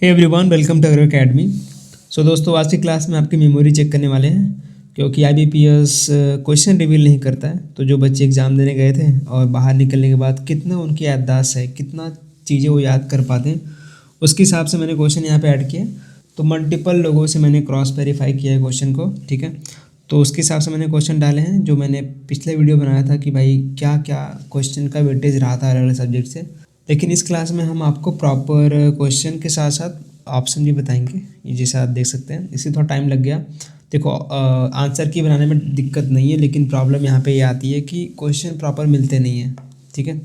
Hey everyone, welcome to अग्र academy. सो दोस्तों, आज की क्लास में आपकी मेमोरी चेक करने वाले हैं, क्योंकि IBPS क्वेश्चन रिवील नहीं करता है। तो जो बच्चे एग्ज़ाम देने गए थे और बाहर निकलने के बाद कितना उनकी याददाश्त है, कितना चीज़ें वो याद कर पाते हैं, उसके हिसाब से मैंने क्वेश्चन यहाँ पे ऐड किया। तो मल्टीपल लोगों से मैंने क्रॉस वेरीफाई किया है क्वेश्चन को, ठीक है। तो उसके हिसाब से मैंने क्वेश्चन डाले हैं, जो मैंने पिछले वीडियो बनाया था कि भाई क्या क्या क्वेश्चन का वेटेज रहा था अलग अलग सब्जेक्ट से। लेकिन इस क्लास में हम आपको प्रॉपर क्वेश्चन के साथ साथ ऑप्शन भी बताएंगे। ये जैसे आप देख सकते हैं, इससे थोड़ा टाइम लग गया। देखो, आंसर की बनाने में दिक्कत नहीं है, लेकिन प्रॉब्लम यहाँ पे ये आती है कि क्वेश्चन प्रॉपर मिलते नहीं हैं, ठीक है।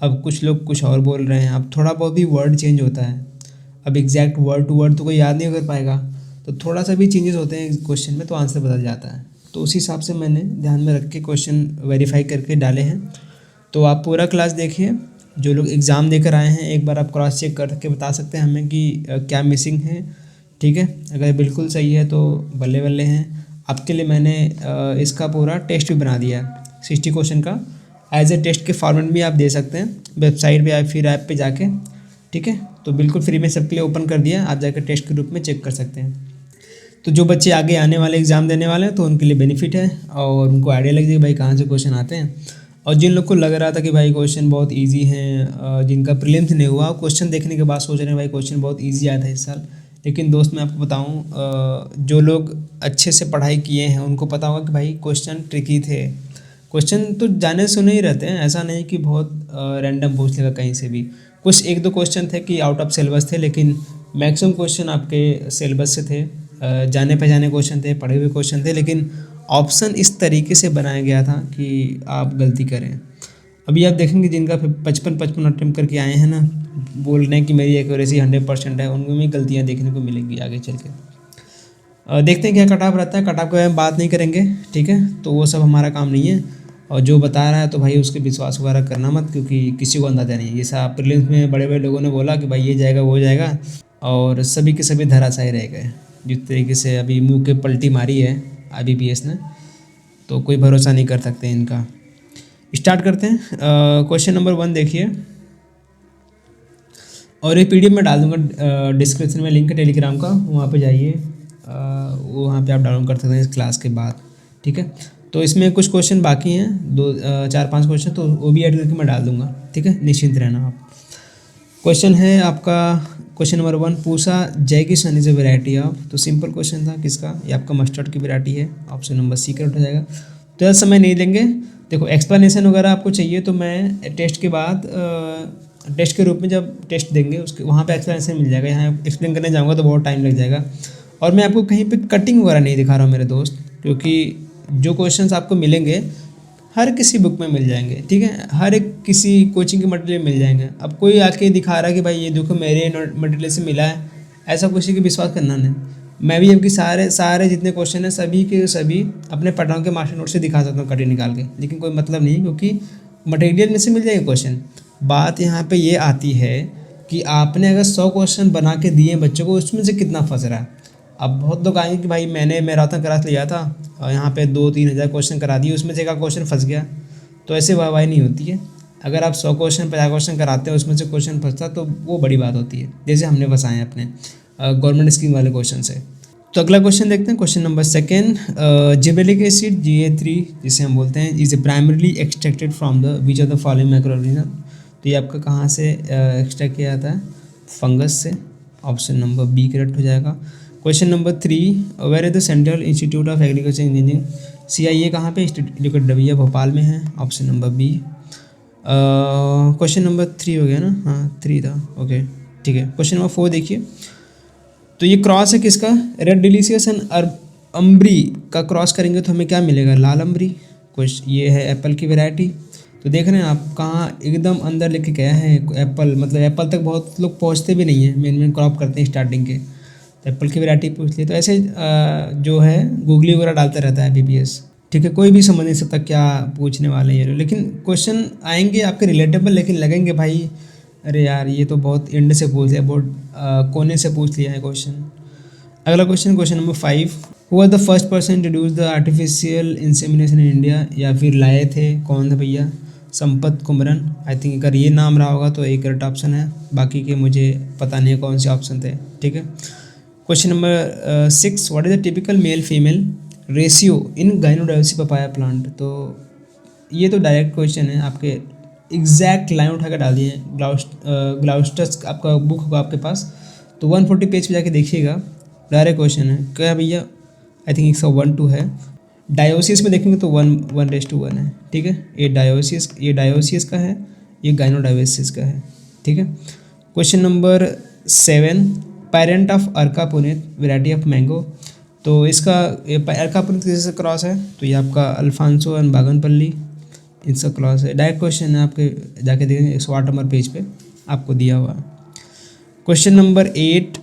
अब कुछ लोग कुछ और बोल रहे हैं, अब थोड़ा बहुत भी वर्ड चेंज होता है। अब एग्जैक्ट वर्ड टू वर्ड तो कोई याद नहीं कर पाएगा, तो थोड़ा सा भी चेंजेस होते हैं क्वेश्चन में तो आंसर बदल जाता है। तो उस हिसाब से मैंने ध्यान में रख के क्वेश्चन वेरीफाई करके डाले हैं। तो आप पूरा क्लास देखिए। जो लोग एग्ज़ाम देकर आए हैं, एक बार आप क्रॉस चेक करके बता सकते हैं हमें कि क्या मिसिंग है, ठीक है। अगर बिल्कुल सही है तो बल्ले बल्ले हैं। आपके लिए मैंने इसका पूरा टेस्ट भी बना दिया है 60 क्वेश्चन का। एज ए टेस्ट के फॉर्मेट भी आप दे सकते हैं वेबसाइट पे या फिर ऐप पे जाके, ठीक है। तो बिल्कुल फ्री में सबके लिए ओपन कर दिया, आप जाकर टेस्ट के रूप में चेक कर सकते हैं। तो जो बच्चे आगे आने वाले एग्ज़ाम देने वाले हैं तो उनके लिए बेनिफिट है, और उनको आइडिया लग जाएगा भाई कहाँ से क्वेश्चन आते हैं। और जिन लोग को लग रहा था कि भाई क्वेश्चन बहुत इजी हैं, जिनका प्रीलिम्स नहीं हुआ, क्वेश्चन देखने के बाद सोच रहे हैं भाई क्वेश्चन बहुत इजी आया था इस साल। लेकिन दोस्त मैं आपको बताऊं, जो लोग अच्छे से पढ़ाई किए हैं उनको पता होगा कि भाई क्वेश्चन ट्रिकी थे। क्वेश्चन तो जाने सुने ही रहते हैं, ऐसा नहीं कि बहुत रैंडम पूछ लेगा कहीं से भी। कुछ एक दो क्वेश्चन थे कि आउट ऑफ सिलेबस थे, लेकिन मैक्सिमम क्वेश्चन आपके सिलेबस से थे। जाने पहचाने क्वेश्चन थे, पढ़े हुए क्वेश्चन थे, लेकिन ऑप्शन इस तरीके से बनाया गया था कि आप गलती करें। अभी आप देखेंगे जिनका 55 अटैम्प्ट करके आए हैं ना, बोल रहे हैं कि मेरी एक्यूरेसी 100% है, उनमें गलतियां देखने को मिलेंगी आगे चल के। देखते हैं क्या कट ऑफ रहता है। कट ऑफ के बारे में बात नहीं करेंगे, ठीक है। तो वो सब हमारा काम नहीं है, और जो बता रहा है तो भाई उसके विश्वास वगैरह करना मत, क्योंकि किसी को अंदाजा नहीं है। जैसा प्रीलिम्स में बड़े बड़े लोगों ने बोला कि भाई ये जाएगा वो जाएगा, और सभी के सभी धराशायी रह गए। जिस तरीके से अभी मुंह के पलटी मारी है IBPS ने, तो कोई भरोसा नहीं कर सकते इनका। स्टार्ट करते हैं। क्वेश्चन नंबर 1 देखिए, और ये PDF में डाल दूंगा डिस्क्रिप्शन में, लिंक है टेलीग्राम का, वहाँ पे जाइए। वहाँ पे आप डाउनलोड कर सकते हैं इस क्लास के बाद, ठीक है। तो इसमें कुछ क्वेश्चन बाकी हैं, 4-5 क्वेश्चन, तो वो भी ऐड करके मैं डाल दूंगा, ठीक है। निश्चिंत रहना आप। क्वेश्चन है आपका क्वेश्चन नंबर 1, पूसा जय किसान इज ए वेराइटी ऑफ। तो सिंपल क्वेश्चन था किसका, ये आपका मस्टर्ड की वेराइटी है। ऑप्शन नंबर सी करेक्ट हो जाएगा। तो ज़्यादा समय नहीं लेंगे। देखो, एक्सप्लेनेशन वगैरह आपको चाहिए तो मैं टेस्ट के बाद टेस्ट के रूप में जब टेस्ट देंगे उसके वहाँ पे एक्सप्लेनेशन मिल जाएगा। यहाँ एक्सप्लेन करने जाऊँगा तो बहुत टाइम लग जाएगा, और मैं आपको कहीं पे कटिंग वगैरह नहीं दिखा रहा हूँ मेरे दोस्त, क्योंकि जो क्वेश्चंस आपको मिलेंगे हर किसी बुक में मिल जाएंगे, ठीक है। हर एक किसी कोचिंग के मटेरियल मिल जाएंगे। अब कोई आके दिखा रहा है कि भाई ये देखो मेरे मटेरियल से मिला है, ऐसा किसी की विश्वास करना नहीं। मैं भी आपकी सारे जितने क्वेश्चन हैं सभी के सभी अपने पढ़ाओं के मास्टर नोट से दिखा सकता हूँ कटिंग निकाल के, लेकिन कोई मतलब नहीं, क्योंकि मटेरियल में से मिल जाएगा क्वेश्चन। बात यहाँ पे ये आती है कि आपने अगर 100 क्वेश्चन बना के दिए बच्चों को, उसमें से कितना फंस रहा है। अब बहुत लोग आएंगे कि भाई मैंने मैराथन क्लास लिया था और यहाँ पे 2-3 हज़ार क्वेश्चन करा दिए, उसमें से एक क्वेश्चन फंस गया। तो ऐसे वाहवाही नहीं होती है। अगर आप 100 क्वेश्चन 50 क्वेश्चन कराते हैं, उसमें से क्वेश्चन फंसता तो वो बड़ी बात होती है, जैसे हमने फंसाए हैं अपने गवर्नमेंट स्कीम वाले क्वेश्चन से। तो अगला क्वेश्चन देखते हैं, क्वेश्चन नंबर 2, जिबेलिक एसिड Ga3 जिसे हम बोलते हैं, is primarily extracted from the which of the following microorganism. तो ये आपका कहाँ से एक्सट्रैक्ट किया जाता है, फंगस से। ऑप्शन नंबर बी करेक्ट हो जाएगा। Question number 3, where is the central institute of agriculture engineering. CIE कहाँ पे, इंस्टीट्यूट डबिया भोपाल में है। Option number B. Question number 3 हो गया ना, हाँ 3 था, ओके ठीक है। क्वेश्चन नंबर 4 देखिए, तो ये क्रॉस है किसका, रेड डिलीशियस एंड अम्बरी का क्रॉस करेंगे तो हमें क्या मिलेगा, लाल अम्बरी। कुछ ये है एप्पल की वैरायटी। तो देख रहे हैं आप कहाँ एकदम अंदर लेके गया है एप्पल, मतलब एप्पल तक बहुत लोग पहुँचते भी नहीं हैं, मेन क्रॉप करते हैं स्टार्टिंग के। तो एप्पल की वैरायटी पूछ ली, तो ऐसे जो है गूगली वगैरह डालता रहता है IBPS, ठीक है। कोई भी समझ नहीं सकता क्या पूछने वाले हैं ये, लेकिन क्वेश्चन आएंगे आपके रिलेटेबल, लेकिन लगेंगे भाई अरे यार ये तो बहुत एंड से पूछ लिया, बहुत कोने से पूछ लिया है क्वेश्चन। अगला question, question number 5, who was the first person introduce the artificial insemination in India. या फिर लाए थे कौन था भैया, संपत कुमरन, आई थिंक अगर ये नाम रहा होगा तो एक करेक्ट ऑप्शन है, बाकी के मुझे पता नहीं है कौन से ऑप्शन थे। ठीक है, question number 6, what is the typical male female ratio in gynodioecy papaya plant. तो ये तो डायरेक्ट क्वेश्चन है, आपके एग्जैक्ट लाइन उठा कर डाल दिए हैं। ग्लाउस्टस आपका बुक होगा आपके पास, तो 140 पेज पे जाके देखिएगा, डायरेक्ट क्वेश्चन है क्या भैया, आई थिंक 101-2 है। डायोसिस में देखेंगे तो 1:1 है। ठीक है, ये डायोसिस का है, ये गाइनोडायोसिस का है। ठीक है, question number 7, parent of Arka Punit variety of mango. तो इसका अर्का पुनित किससे क्रॉस है, तो ये आपका अल्फांसो एंड बागनपल्ली, इसका क्रॉस है। डायरेक्ट क्वेश्चन है, आपके जाके देखेंगे 108 नंबर पेज पे आपको दिया हुआ है। Question number 8,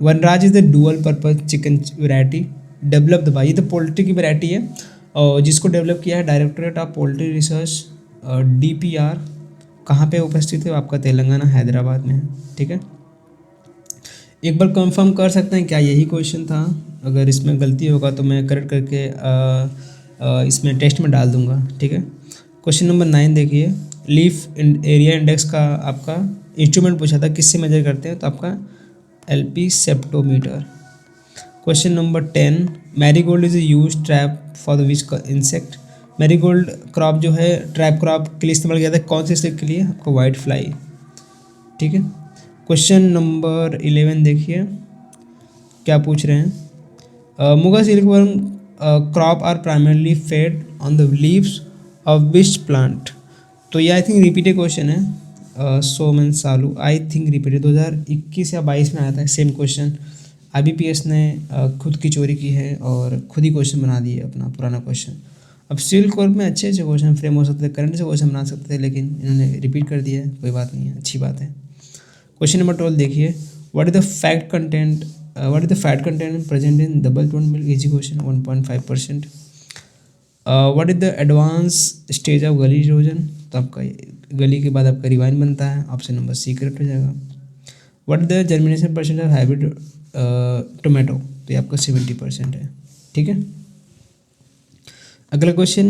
Vanraj is the dual purpose chicken variety developed by, ये तो पोल्ट्री की वैरायटी है और जिसको डेवलप किया है directorate of poultry research DPR। कहाँ पे उपस्थित है, आपका तेलंगाना हैदराबाद में है। ठीक है, एक बार कंफर्म कर सकते हैं क्या यही क्वेश्चन था, अगर इसमें गलती होगा तो मैं करेक्ट करके इसमें टेस्ट में डाल दूंगा। ठीक है, क्वेश्चन नंबर 9 देखिए, लीफ एरिया इंडेक्स का आपका इंस्ट्रूमेंट पूछा था, किससे मेजर करते हैं, तो आपका LP septometer. Question number 10, marigold is use trap for the which insect. Marigold crop जो है ट्रैप क्रॉप के लिए इस्तेमाल किया था, कौन से इंसेक्ट के लिए, आपको वाइट फ्लाई। ठीक है, क्वेश्चन नंबर 11 देखिए क्या पूछ रहे हैं, muga silkworm crop are primarily fed on the leaves of which plant. तो ये आई थिंक रिपीटेड क्वेश्चन है, सोमन सालू, आई थिंक रिपीटेड 2021 या 22 में आया था सेम क्वेश्चन। IBPS ने खुद की चोरी की है और खुद ही क्वेश्चन बना दिए अपना पुराना क्वेश्चन। अब सिल्कवर्म में अच्छे अच्छे क्वेश्चन फ्रेम हो सकते थे, करंट से क्वेश्चन बना सकते थे, लेकिन इन्होंने रिपीट कर दिया है, कोई बात नहीं है, अच्छी बात है। क्वेश्चन नंबर 12 देखिए, what is the fat content present in double tone milk, easy question 1.5%। What is the advance stage of गली इरोजन, तो आपका गली के बाद आपका रिवाइन बनता है, ऑप्शन नंबर C करेक्ट हो जाएगा। What is the germination percent of hybrid tomato, तो ये आपका 70% है। ठीक है, अगला क्वेश्चन,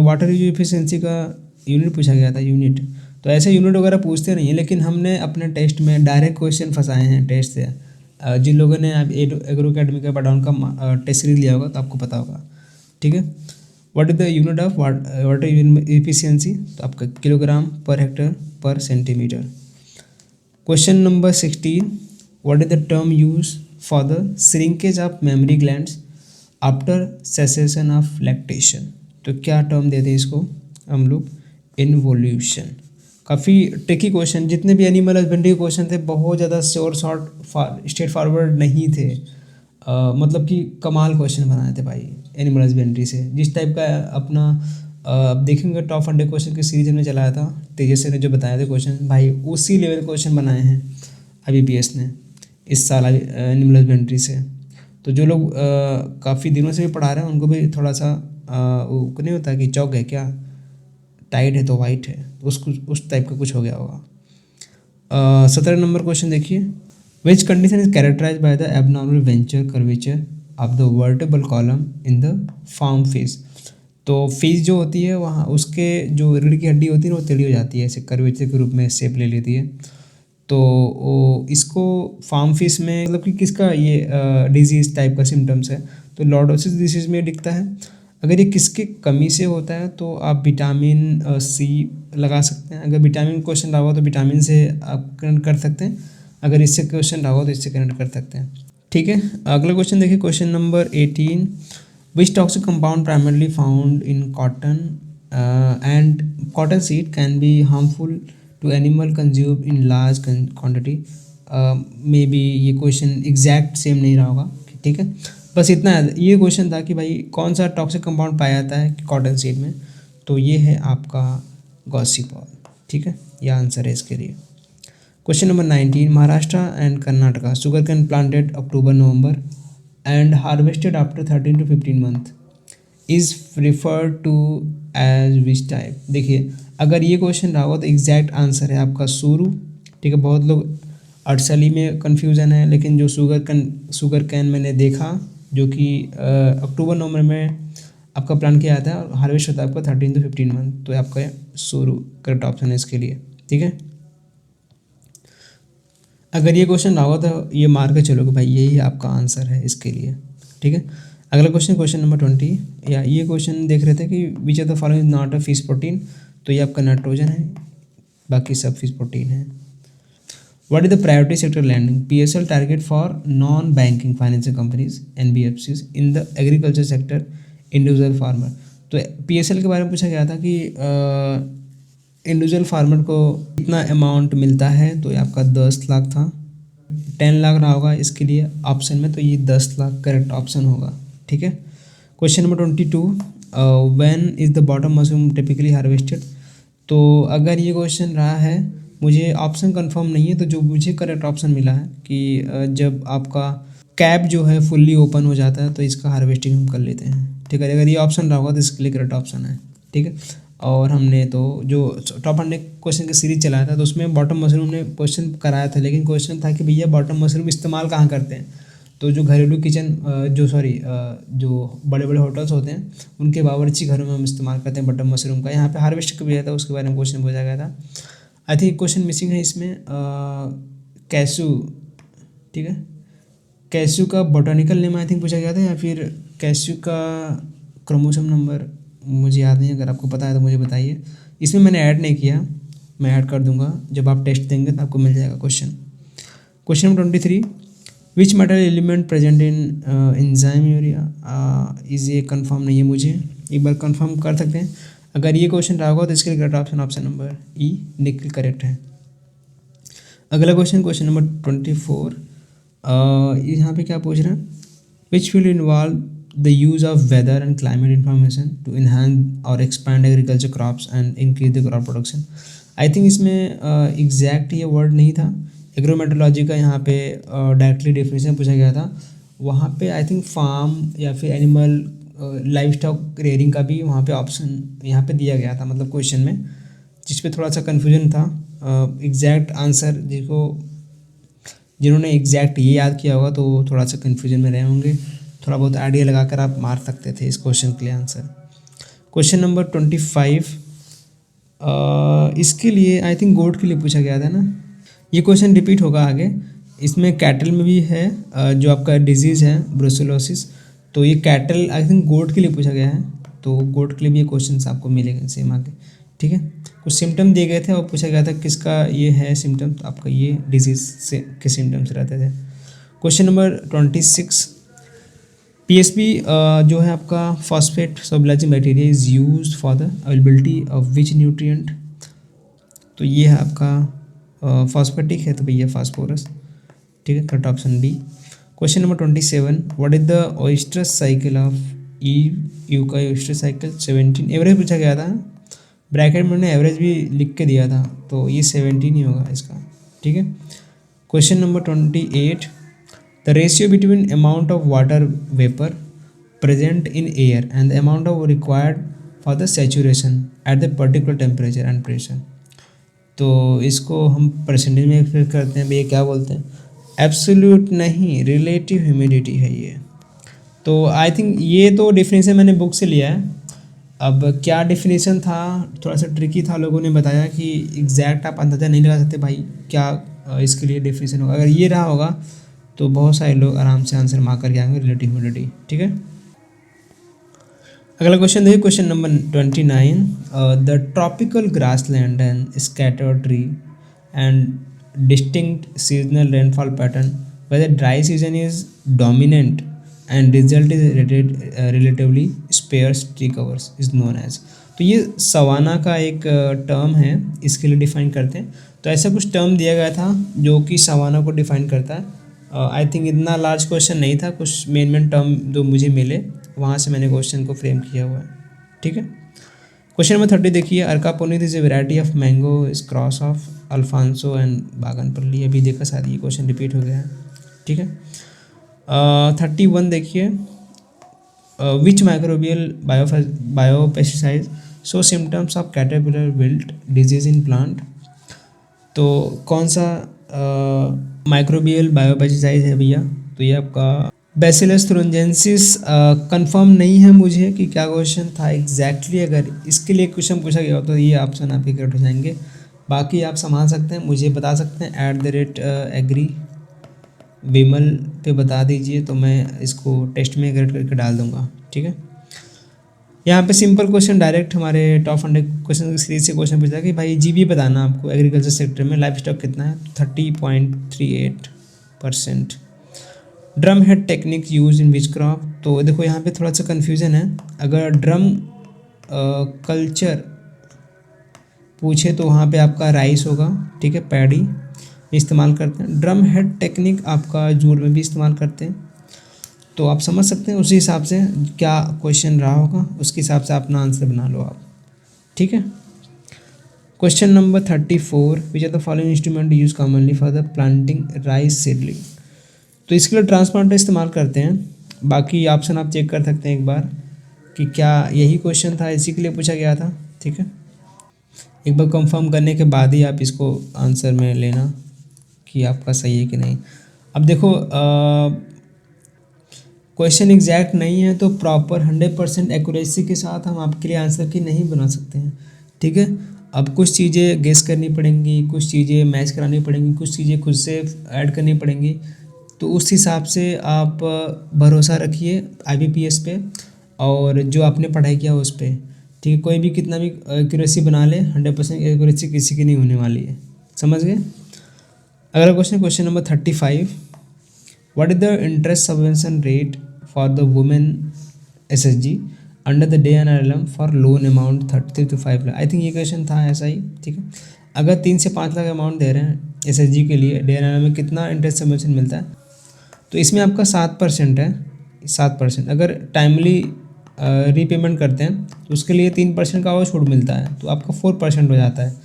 वाटर यूज एफिशिएंसी का यूनिट पूछा गया था, यूनिट। तो ऐसे यूनिट वगैरह पूछते नहीं है, लेकिन हमने अपने टेस्ट में डायरेक्ट क्वेश्चन फंसाए हैं टेस्ट से। जिन लोगों ने एग्रो अकेडमी का बडाउन का टेस्ट सीरीज लिया होगा तो आपको पता होगा। ठीक है, what is the unit of water efficiency, तो आपका किलोग्राम पर हेक्टर पर centimetre. Question number 16, what is the term use for the shrinkage of mammary glands after cessation of lactation. तो क्या टर्म देते हैं इसको हम लोग, इन्वोल्यूशन। काफ़ी ट्रिकी क्वेश्चन, जितने भी एनिमल हस्बेंड्री के क्वेश्चन थे बहुत ज़्यादा शॉर्ट स्ट्रेट फॉरवर्ड नहीं थे, मतलब कि कमाल क्वेश्चन बनाए थे भाई एनिमल हस्बेंड्री से। जिस टाइप का अपना अब देखेंगे टॉप 100 क्वेश्चन की सीरीज में चलाया था, तेजस ने जो बताया थे क्वेश्चन, भाई उसी लेवल क्वेश्चन बनाए हैं IBPS ने इस साल एनिमल हस्बेंड्री से। तो जो लोग काफ़ी दिनों से भी पढ़ा रहे हैं उनको भी थोड़ा सा वो नहीं होता कि चौक है क्या, टाइट है तो वाइट है, उसको उस टाइप का कुछ हो गया होगा। 17 नंबर क्वेश्चन देखिए, which condition is characterize by the abnormal venture curvature of the vertebral column in the farm fish. तो फिश जो होती है वहाँ उसके जो रीढ़ की हड्डी होती है वो टेढ़ी हो जाती है, ऐसे कर्वेचर के रूप में शेप ले लेती है। तो वो इसको फार्म फिश में मतलब कि किसका ये डिजीज़ टाइप का सिम्टम्स है, तो लॉर्डोसिस डिसीज़ में दिखता है। अगर ये किसकी कमी से होता है तो आप विटामिन C लगा सकते हैं। अगर विटामिन क्वेश्चन रहा हुआ तो विटामिन से आप कनेक्ट कर सकते हैं, अगर इससे क्वेश्चन रहा हुआ तो इससे कनेक्ट कर सकते हैं। ठीक है, अगला क्वेश्चन देखिए, question number 18, which toxic compound primarily found in cotton and cotton seed can be harmful to animal consume in large quantity. Maybe ये क्वेश्चन एग्जैक्ट सेम नहीं रहा होगा। ठीक है, बस इतना है, ये क्वेश्चन था कि भाई कौन सा टॉक्सिक कंपाउंड पाया जाता है कॉटन सीड में, तो ये है आपका गॉसिपॉल। ठीक है, ये आंसर है इसके लिए। Question number 19, Maharashtra and Karnataka sugar cane planted October November and harvested after 13 to 15 month is referred to as which type. देखिए अगर ये क्वेश्चन रहा होगा तो एग्जैक्ट आंसर है आपका शुरू। ठीक है, बहुत लोग अड़सली में कन्फ्यूज़न है, लेकिन जो शुगर कैन मैंने देखा जो कि अक्टूबर-नवंबर में आपका प्लांट क्या आता है और हार्वेस्ट होता है आपका 13 to 15 मंथ, तो ये आपका शुरू करेक्ट ऑप्शन है इसके लिए। ठीक है, अगर ये क्वेश्चन ना होगा तो ये मार के चलो कि भाई यही आपका आंसर है इसके लिए। ठीक है, अगला क्वेश्चन, क्वेश्चन नंबर 20, या ये क्वेश्चन देख रहे थे कि विच of the following is not a fish protein, तो ये आपका नाइट्रोजन है, बाकी सब फिश प्रोटीन है। What is the priority sector lending, PSL target for non banking financial companies NBFCs in the agriculture sector individual farmer. तो PSL के बारे में पूछा गया था कि इंडिविजुअल फार्मर को कितना अमाउंट मिलता है, तो ये आपका 10 लाख था। 10 लाख रहा होगा इसके लिए ऑप्शन में, तो ये 10 लाख करेक्ट ऑप्शन होगा। ठीक है, question number 22, when is the bottom mushroom typically harvested. तो अगर ये क्वेश्चन रहा है, मुझे ऑप्शन कंफर्म नहीं है, तो जो मुझे करेक्ट ऑप्शन मिला है कि जब आपका कैप जो है फुल्ली ओपन हो जाता है तो इसका हार्वेस्टिंग हम कर लेते हैं। ठीक है, अगर ये ऑप्शन रहा होगा तो इसके लिए करेक्ट ऑप्शन है। ठीक है, और हमने तो जो टॉप 100 क्वेश्चन की सीरीज चलाया था तो उसमें बॉटम मशरूम ने क्वेश्चन कराया था, लेकिन क्वेश्चन था कि भैया बॉटम मशरूम इस्तेमाल कहाँ करते हैं। तो जो घरेलू किचन जो बड़े बड़े होटल्स होते हैं उनके बावर्ची घरों में हम इस्तेमाल करते हैं बॉटम मशरूम का। यहाँ पे हार्वेस्ट कब किया था उसके बारे में क्वेश्चन पूछा गया था। आई थिंक क्वेश्चन मिसिंग है इसमें, कैसू। ठीक है, कैसू का बोटानिकल नेम आई थिंक पूछा गया था, या फिर कैसू का क्रोमोसोम नंबर मुझे याद नहीं, अगर आपको पता है तो मुझे बताइए। इसमें मैंने ऐड नहीं किया, मैं ऐड कर दूंगा जब आप टेस्ट देंगे तो आपको मिल जाएगा question. Question number 23, which metal element present in enzyme urea, is ये कंफर्म नहीं है, मुझे एक बार कंफर्म कर सकते हैं। अगर ये क्वेश्चन रहा होगा तो इसके लिए करेक्ट ऑप्शन ऑप्शन नंबर ई निकल करेक्ट है। अगला क्वेश्चन, क्वेश्चन नंबर 24, यहाँ पे क्या पूछ रहे हैं, which field involve the use of weather and climate information to enhance or expand agriculture crops and increase the crop production। I think इसमें एग्जैक्ट ये वर्ड नहीं था, एग्रोमेट्रोलॉजी का यहाँ पे डायरेक्टली डेफिनेशन पूछा गया था। वहाँ पे आई थिंक फार्म या फिर एनिमल लाइव स्टॉक रेयरिंग का भी वहाँ पे ऑप्शन यहाँ पे दिया गया था, मतलब क्वेश्चन में, जिस पे थोड़ा सा कन्फ्यूजन था। एग्जैक्ट आंसर जिन्होंने एग्जैक्ट ये याद किया होगा तो थोड़ा सा कन्फ्यूजन में रहे होंगे, थोड़ा बहुत आइडिया लगाकर आप मार सकते थे इस क्वेश्चन के लिए आंसर। क्वेश्चन नंबर 25, इसके लिए आई थिंक गोट के लिए पूछा गया था ना, ये क्वेश्चन रिपीट होगा आगे। इसमें कैटल में भी है जो आपका डिजीज़ है ब्रुसेलोसिस, तो ये कैटल आई थिंक गोट के लिए पूछा गया है, तो गोट के लिए भी ये क्वेश्चन आपको मिलेंगे सेम आगे। ठीक है, कुछ सिम्टम दिए गए थे और पूछा गया था किसका ये है सिम्टम, तो आपका ये डिजीज़ से के सिम्टम्स रहते थे। क्वेश्चन नंबर 26, PSP जो है आपका phosphate stabilizing bacteria is used for the availability of which nutrient, तो ये है आपका फॉस्फेटिक है, तो भैया फास्फोरस। ठीक है, correct option B. Question number 27, what is the oyster cycle of you का ओयस्टर साइकिल 17, एवरेज पूछा गया था, ब्रैकेट में उन्होंने एवरेज भी लिख के दिया था, तो ये 17 ही होगा इसका। ठीक है, question number 28, the ratio between amount of water vapor present in air and the amount of required for the saturation at the particular temperature and pressure, तो इसको हम परसेंटेज में फिर करते हैं, भैया क्या बोलते हैं, एब्सोल्यूट नहीं, रिलेटिव ह्यूमिडिटी है ये। तो आई थिंक ये तो डेफिनेशन मैंने बुक से लिया है, अब क्या डेफिनेशन था थोड़ा सा ट्रिकी था, लोगों ने बताया कि एग्जैक्ट आप अंदाज़ा नहीं लगा सकते भाई क्या इसके लिए डेफिनेशन होगा। अगर ये रहा होगा तो बहुत सारे लोग आराम से आंसर मार करके आएंगे, रिलेटिव ह्यूमिडिटी। ठीक है, अगला क्वेश्चन देखिए, question number 29, the tropical grassland and scattered tree and distinct seasonal rainfall pattern weather dry season is dominant and result is relatively sparse tree covers is known as, तो ये savanna का एक term है, इसके लिए define करते हैं। तो ऐसा कुछ टर्म दिया गया था जो कि सवाना को डिफाइन करता है। आई थिंक इतना लार्ज क्वेश्चन नहीं था, कुछ मेन टर्म जो मुझे मिले वहाँ से मैंने क्वेश्चन को फ्रेम किया हुआ है। ठीक है, क्वेश्चन नंबर 30 देखिए, अर्कापोनिस is a variety of mango is cross of alphonso and Banganapalli, अभी देखा शायद ये क्वेश्चन रिपीट हो गया है। ठीक है, 31 देखिए, which microbial biopesticide show symptoms of caterpillar wilt disease in plant, तो कौन सा माइक्रोबियल बायोपेस्टिसाइड है भैया, तो ये आपका बैसिलस थ्रोन्जेंसिस कंफर्म नहीं है मुझे कि क्या क्वेश्चन था एग्जैक्टली। अगर इसके लिए क्वेश्चन पूछा गया हो तो ये ऑप्शन आपके करेक्ट हो जाएंगे। बाकी आप संभाल सकते हैं, मुझे बता सकते हैं @एग्री विमल पे बता दीजिए, तो मैं इसको टेस्ट में करेक्ट करके डाल दूंगा। ठीक है, यहाँ पे सिंपल क्वेश्चन डायरेक्ट हमारे टॉप 100 क्वेश्चन की सीरीज से क्वेश्चन पूछा कि भाई जीबी बताना आपको एग्रीकल्चर सेक्टर में लाइफ स्टॉक कितना है, 30.38%। Drum head technique use in which crop. तो देखो यहाँ पे थोड़ा सा कन्फ्यूज़न है, अगर ड्रम कल्चर पूछे तो वहाँ पे आपका राइस होगा। ठीक है, पैडी इस्तेमाल करते हैं। ड्रम हेड टेक्निक आपका जूट में भी इस्तेमाल करते हैं। तो आप समझ सकते हैं उसी हिसाब से क्या क्वेश्चन रहा होगा, उसके हिसाब से अपना आंसर बना लो आप। ठीक है, question number 34, which are the following instrument use commonly for the planting rice seedling. तो इसके लिए ट्रांसप्लांटर इस्तेमाल करते हैं। बाकी ऑप्शन आप चेक कर सकते हैं एक बार कि क्या यही क्वेश्चन था, इसी के लिए पूछा गया था। ठीक है, एक बार कंफर्म करने के बाद ही आप इसको आंसर में लेना कि आपका सही है कि नहीं। अब देखो क्वेश्चन एग्जैक्ट नहीं है तो प्रॉपर 100% एक्यूरेसी के साथ हम आपके लिए आंसर की नहीं बना सकते हैं। ठीक है, अब कुछ चीज़ें गेस करनी पड़ेंगी, कुछ चीज़ें मैच करानी पड़ेंगी, कुछ चीज़ें खुद से ऐड करनी पड़ेंगी। तो उस हिसाब से आप भरोसा रखिए IBPS पे और जो आपने पढ़ाई किया उस पर। ठीक है, कोई भी कितना भी एक्यूरेसी बना ले, 100% एक्यूरेसी किसी की नहीं होने वाली है। समझ गए। अगला question, question number 35, what is the interest subvention rate for the women SHG under the DNRLM for loan amount 33 to 5 lakh. I think ये क्वेश्चन था ऐसा ही। ठीक है, अगर 3 से 5 लाख अमाउंट दे रहे हैं SHG के लिए, DNRLM में कितना इंटरेस्ट सबवेंशन मिलता है? तो इसमें आपका 7% है। 7% अगर टाइमली रीपेमेंट करते हैं तो उसके लिए 3% का और छूट मिलता है, तो आपका 4% हो जाता है।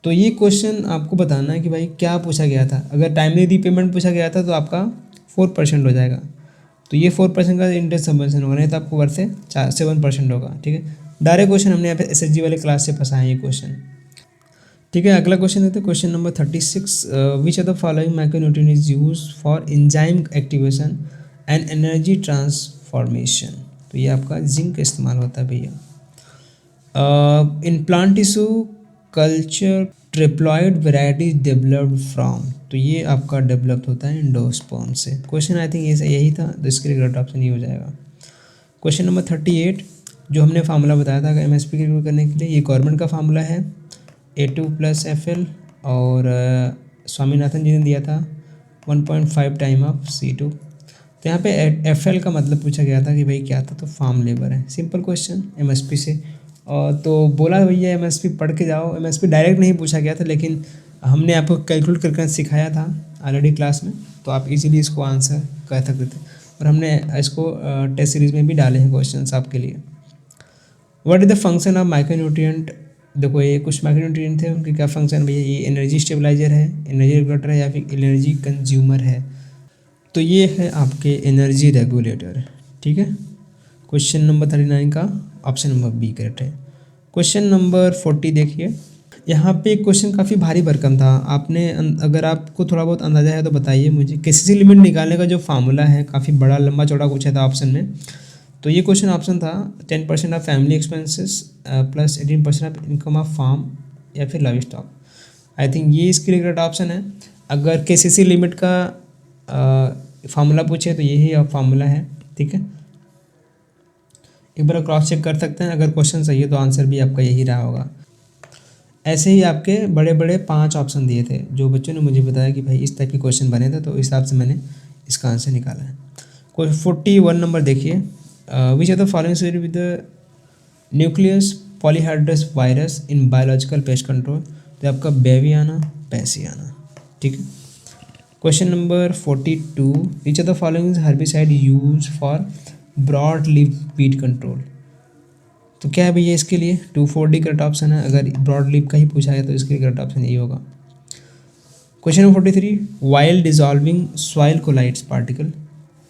तो ये क्वेश्चन आपको बताना है कि भाई क्या पूछा गया था। अगर टाइमली रीपेमेंट पूछा गया था तो आपका 4% हो जाएगा। तो ये 4% का इंटरेस्ट सबवेंशन होगा, नहीं तो आपको वर्थ से 7% होगा। ठीक है, डायरेक्ट क्वेश्चन हमने यहाँ पे SHG वाले क्लास से फंसा है ये क्वेश्चन। ठीक है, अगला क्वेश्चन देते हैं, question number 36, which are the following micronutrient is use for enzyme activation and energy transformation. तो ये आपका जिंक का इस्तेमाल होता है भैया। In plant tissue culture triploid varieties developed from. तो ये आपका डेवलप्ड होता है एंडोस्पर्म से। क्वेश्चन आई थिंक ये यही था, तो इसके लिए करेक्ट ऑप्शन ये हो जाएगा। क्वेश्चन नंबर 38, जो हमने फार्मूला बताया था MSP कैलकुलेट करने के लिए, ये गवर्नमेंट का फार्मूला है A2 + FL, और स्वामीनाथन जी ने दिया था 1.5 टाइम ऑफ C2। तो यहाँ पे FL का मतलब पूछा गया था कि भाई क्या था, तो फार्म लेबर है। सिंपल क्वेश्चन MSP से। तो बोला भैया MSP पढ़ के जाओ। MSP डायरेक्ट नहीं पूछा गया था, लेकिन हमने आपको कैलकुलेट करके सिखाया था ऑलरेडी क्लास में, तो आप इजीली इसको आंसर कर सकते थे। और हमने इसको टेस्ट सीरीज में भी डाले हैं क्वेश्चंस आपके लिए। What is the function of micronutrient. देखो ये कुछ माइक्रोन्यूट्रिएंट थे, उनके क्या फंक्शन भैया, ये एनर्जी स्टेबलाइजर है, एनर्जी रेगुलेटर है, या फिर एनर्जी कंज्यूमर है। तो ये है आपके एनर्जी रेगुलेटर। ठीक है, क्वेश्चन नंबर 39 का ऑप्शन नंबर बी करेक्ट है। क्वेश्चन नंबर 40 देखिए, यहाँ पे क्वेश्चन काफ़ी भारी भरकम था। आपने अगर आपको थोड़ा बहुत अंदाजा है तो बताइए मुझे। KCC लिमिट निकालने का जो फार्मूला है काफ़ी बड़ा लंबा चौड़ा पूछा था ऑप्शन में। तो ये क्वेश्चन ऑप्शन था 10% of family expenses plus 18% of income of farm या फिर लाइव स्टॉक। आई थिंक ये इसके लिए करेक्ट ऑप्शन है। अगर KCC लिमिट का फार्मूला पूछे तो यही फार्मूला है। ठीक है, एक बार क्रॉस चेक कर सकते हैं, अगर क्वेश्चन सही है तो आंसर भी आपका यही रहा होगा। ऐसे ही आपके बड़े बड़े 5 ऑप्शन दिए थे, जो बच्चों ने मुझे बताया कि भाई इस टाइप के क्वेश्चन बने थे, तो इस हिसाब से मैंने इसका आंसर निकाला है। कोई 41 नंबर देखिए, which are the following with the nucleus polyhedrous virus in biological pest control. तो आपका बेवियाना पैसियाना। ठीक है, question number 42, which are the following herbicide use for broad leaf weed control. तो क्या है भैया इसके लिए 240 करेक्ट ऑप्शन है। अगर ब्रॉड लीफ का ही पूछा है तो इसके लिए करेक्ट ऑप्शन यही होगा। Question number 43, while dissolving soil colloids particle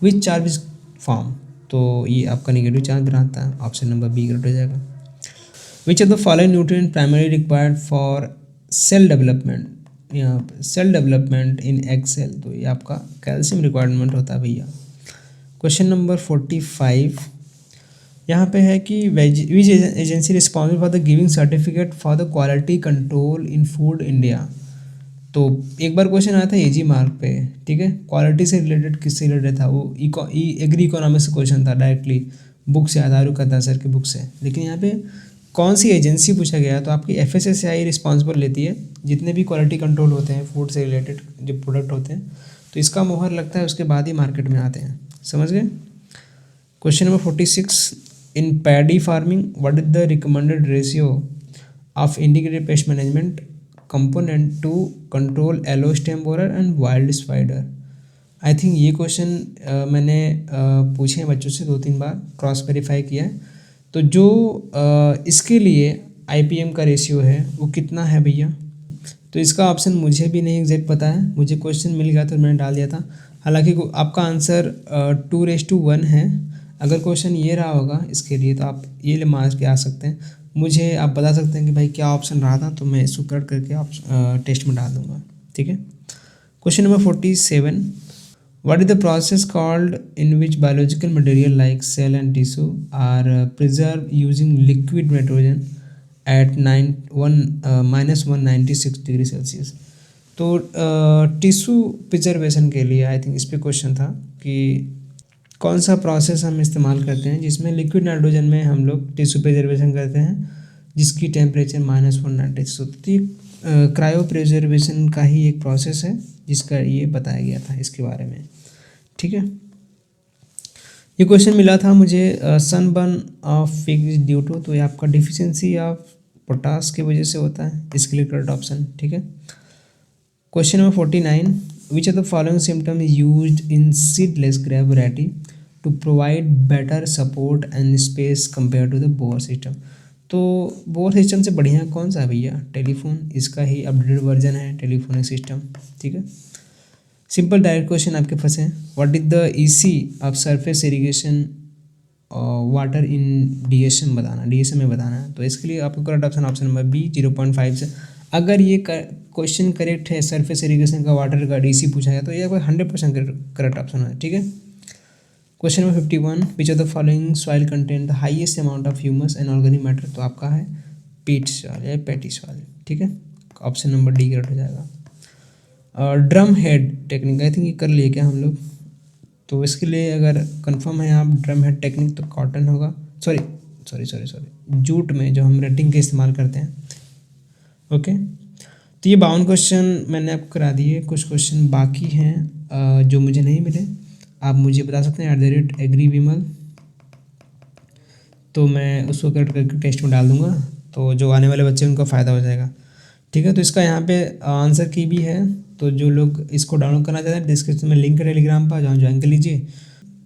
which charge is form. तो ये आपका नेगेटिव चार्ज बनाता है, ऑप्शन नंबर बी करेक्ट हो जाएगा। Which of the following nutrient primary required for cell development, यहाँ पे cell development in egg cell. तो ये आपका कैल्शियम रिक्वायरमेंट होता है भैया। क्वेश्चन नंबर 45 यहाँ पे है कि which agency responsible for the giving certificate for the quality control in food India. तो एक बार क्वेश्चन आया था एजी मार्क पे, ठीक है, क्वालिटी से रिलेटेड किससे रिलेटेड था वो, एग्री इकोनॉमिक्स से क्वेश्चन था, डायरेक्टली बुक से, आधारू करता सर की बुक से। लेकिन यहाँ पे कौन सी एजेंसी पूछा गया, तो आपकी FSSAI रिस्पॉन्सिबल लेती है जितने भी क्वालिटी कंट्रोल होते हैं फूड से रिलेटेड जो प्रोडक्ट होते हैं, तो इसका मोहर लगता है उसके बाद ही मार्केट में आते हैं। समझ गए। Question number 46, in paddy farming what is the recommended ratio of integrated pest management component to control yellow stem borer and wild spider. I think ये क्वेश्चन मैंने पूछे हैं बच्चों से 2-3 बार, क्रॉस वेरीफाई किया है। तो जो इसके लिए IPM का रेशियो है वो कितना है भैया, तो इसका ऑप्शन मुझे भी नहीं एग्जैक्ट पता है, मुझे क्वेश्चन मिल गया तो मैंने डाल दिया था। हालांकि आपका आंसर 2:1 है। अगर क्वेश्चन ये रहा होगा इसके लिए तो आप ये मार्क्स के आ सकते हैं। मुझे आप बता सकते हैं कि भाई क्या ऑप्शन रहा था, तो मैं इसको करेक्ट करके टेस्ट में डाल दूँगा, ठीक है। Question number 47, what is the process called in which biological material like cell and tissue are preserved using liquid nitrogen at -196 degree Celsius. तो टिश्यू प्रिजर्वेशन के लिए आई थिंक इस पे क्वेश्चन था कि कौन सा प्रोसेस हम इस्तेमाल करते हैं जिसमें लिक्विड नाइट्रोजन में हम लोग टिश्यू प्रिजर्वेशन करते हैं जिसकी टेम्परेचर -196। तो क्रायो प्रिजर्वेशन का ही एक प्रोसेस है जिसका ये बताया गया था इसके बारे में, ठीक है। ये क्वेश्चन मिला था मुझे sunburn of figs due to, तो ये आपका डिफिशियंसी ऑफ पोटास की वजह से होता है, इसके लिए करेक्ट ऑप्शन, ठीक है। Question number 49, which of the following symptom is used in seedless grape variety to provide better support and space compare to the bore system. तो बोर सिस्टम से बढ़िया कौन सा है भैया, टेलीफोन, इसका ही अपडेटेड वर्जन है टेलीफोनिक सिस्टम, ठीक है। सिंपल डायरेक्ट क्वेश्चन आपके फंसे हैं। What is the EC of surface irrigation water in DSM बताना, DSM में बताना है। तो इसके लिए आपको correct option option number B 0.5 से। अगर ये क्वेश्चन करेक्ट है, सरफेस इरिगेशन का वाटर का DC पूछा गया, तो ये 100% करेक्ट ऑप्शन है, ठीक है। Question number 51, which of the following soil content the highest amount of humus and organic matter. तो आपका है पीट सॉइल या पैटी सॉइल, ठीक है। ऑप्शन नंबर D करेक्ट हो जाएगा। ड्रम हेड टेक्निक आई थिंक ये कर लिए क्या हम लोग, तो इसके लिए अगर कंफर्म है आप ड्रम हेड टेक्निक, तो कॉटन होगा, सॉरी जूट में जो हम रेटिंग के इस्तेमाल करते हैं, ओके। तो ये 52 क्वेश्चन मैंने आपको करा दिए। कुछ क्वेश्चन बाकी हैं जो मुझे नहीं मिले, आप मुझे बता सकते हैं @agrivimal, तो मैं उसको करेक्ट करके टेस्ट में डाल दूँगा, तो जो आने वाले बच्चे उनको फ़ायदा हो जाएगा, ठीक है। तो इसका यहाँ पे आंसर की भी है, तो जो लोग इसको डाउनलोड करना चाहते हैं डिस्क्रिप्शन में लिंक है टेलीग्राम पर, जहाँ ज्वाइन कर लीजिए।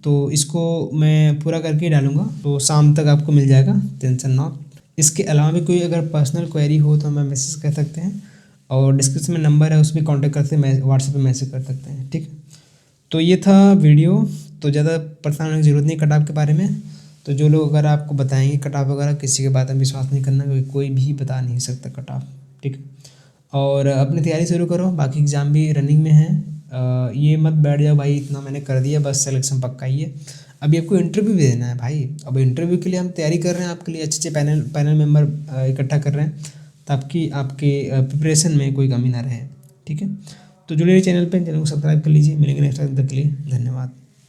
तो इसको मैं पूरा करके ही डालूँगा, तो शाम तक आपको मिल जाएगा, टेंशन नॉट। इसके अलावा भी कोई अगर पर्सनल क्वेरी हो तो हमें मैसेज कर सकते हैं, और डिस्क्रिप्शन में नंबर है उस पर कॉन्टैक्ट करते हैं, व्हाट्सएप पर मैसेज कर सकते हैं, ठीक। तो ये था वीडियो, तो ज़्यादा परेशान होने की ज़रूरत नहीं कट ऑफ के बारे में। तो जो लोग अगर आपको बताएंगे कट ऑफ वगैरह, किसी के बात में विश्वास नहीं करना, क्योंकि कोई भी बता नहीं सकता कट ऑफ, ठीक। और अपनी तैयारी शुरू करो, बाकी एग्ज़ाम भी रनिंग में है। ये मत बैठ जाओ भाई इतना मैंने कर दिया बस सिलेक्शन पक्का ही है, अभी आपको इंटरव्यू भी देना है भाई। अब इंटरव्यू के लिए हम तैयारी कर रहे हैं, आपके लिए अच्छे पैनल मेंबर इकट्ठा कर रहे हैं, ताकि आपके प्रिपरेशन में कोई कमी ना रहे, ठीक है। तो जुड़े रहिए चैनल को सब्सक्राइब कर लीजिए। मिलेंगे नेक्स्ट टाइम, तक के लिए धन्यवाद।